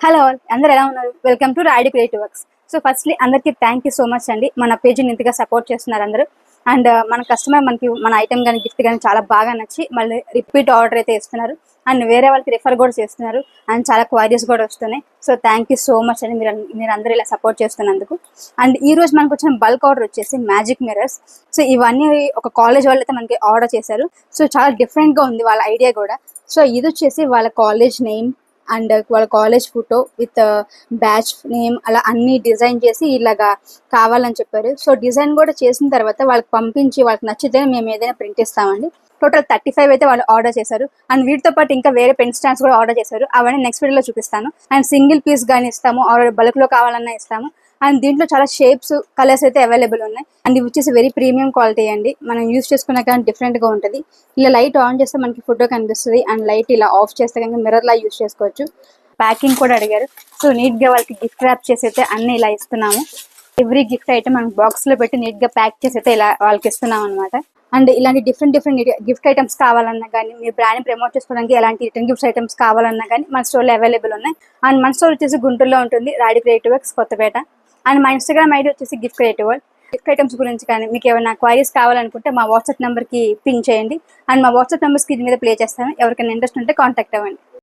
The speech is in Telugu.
హలో అందరు ఎలా ఉన్నారు? Welcome to Rayudu creative works. So firstly అందరికీ థ్యాంక్ యూ సో మచ్ అండి. మన పేజీని ఇంతగా సపోర్ట్ చేస్తున్నారు అందరూ. అండ్ మన కస్టమర్ మనకి మన ఐటమ్ కానీ గిఫ్ట్ కానీ చాలా బాగా నచ్చి మళ్ళీ రిపీట్ ఆర్డర్ అయితే ఇస్తున్నారు. అండ్ వేరే వాళ్ళకి రిఫర్ కూడా చేస్తున్నారు. అండ్ చాలా క్వైరీస్ కూడా వస్తున్నాయి. So thank you so much అండి మీరు అందరూ ఇలా సపోర్ట్ చేస్తున్నందుకు. అండ్ ఈ రోజు మనకు వచ్చిన బల్క్ ఆర్డర్ వచ్చేసి మ్యాజిక్ మిర్రర్స్. సో ఇవన్నీ ఒక కాలేజ్ వాళ్ళు అయితే మనకి ఆర్డర్ చేశారు. సో చాలా డిఫరెంట్గా ఉంది వాళ్ళ ఐడియా కూడా. సో ఇది వచ్చేసి వాళ్ళ కాలేజ్ నేమ్ అండ్ వాళ్ళ college photo with batch name అలా అన్ని డిజైన్ చేసి ఇలాగా కావాలని చెప్పారు. సో డిజైన్ కూడా చేసిన తర్వాత వాళ్ళకి పంపించి వాళ్ళకి నచ్చితే మేము ఏదైనా ప్రింట్ ఇస్తామండి. టోటల్ 35 అయితే వాళ్ళు ఆర్డర్ చేశారు. అండ్ వీటితో పాటు ఇంకా వేరే పెన్ స్టాండ్స్ కూడా ఆర్డర్ చేశారు. అవన్నీ నెక్స్ట్ వీడియోలో చూపిస్తాను. అండ్ సింగిల్ పీస్ కానీ ఇస్తాము, ఆర్డర్ బల్క్లో కావాలన్నా ఇస్తాము. అండ్ దీంట్లో చాలా షేప్స్ కలర్స్ అయితే అవైలబుల్ ఉన్నాయి. అండ్ ఇవి వచ్చేసి వెరీ ప్రీమియం క్వాలిటీ అండి. మనం యూస్ చేసుకున్నా కానీ డిఫరెంట్గా ఉంటుంది. ఇలా లైట్ ఆన్ చేస్తే మనకి ఫోటో కనిపిస్తుంది. అండ్ లైట్ ఇలా ఆఫ్ చేస్తే కనుక మిర్రర్ లా యూస్ చేసుకోవచ్చు. ప్యాకింగ్ కూడా అడిగారు. సో నీట్గా వాళ్ళకి గిఫ్ట్ ర్యాప్ చేసి అయితే అన్ని ఇలా ఇస్తున్నాము. ఎవ్రీ గిఫ్ట్ ఐటమ్ మనం బాక్స్లో పెట్టి నీట్గా ప్యాక్ చేసి అయితే ఇలా వాళ్ళకి ఇస్తున్నాం అనమాట. అండ్ ఇలాంటి డిఫరెంట్ గిఫ్ట్ ఐటమ్స్ కావాలన్నా కానీ మీ బ్రాండ్ ప్రమోట్ చేసుకోవడానికి ఎలాంటి రిటర్న్ గిఫ్ట్ ఐటమ్స్ కావాలన్నా కానీ మన స్టోర్లో అవైలబుల్ ఉన్నాయి. అండ్ మన స్టోర్ వచ్చేసి గుంటూరులో ఉంటుంది, Rayudu creative works Kothapeta. And మా ఇన్స్టాగ్రామ్ ఐడి వచ్చేసి gift creative world. Gift items గురించి కానీ మీకు ఏమైనా క్వైరీస్ కావాలనుకుంటే మా వాట్సాప్ నెంబర్కి పింగ్ చేయండి. అండ్ మా వాట్సాప్ నెంబర్ స్క్రీన్ మీద ప్లే చేస్తాను. ఎవరికైనా ఇంట్రెస్ట్ ఉంటే కాంటాక్ట్ అవ్వండి.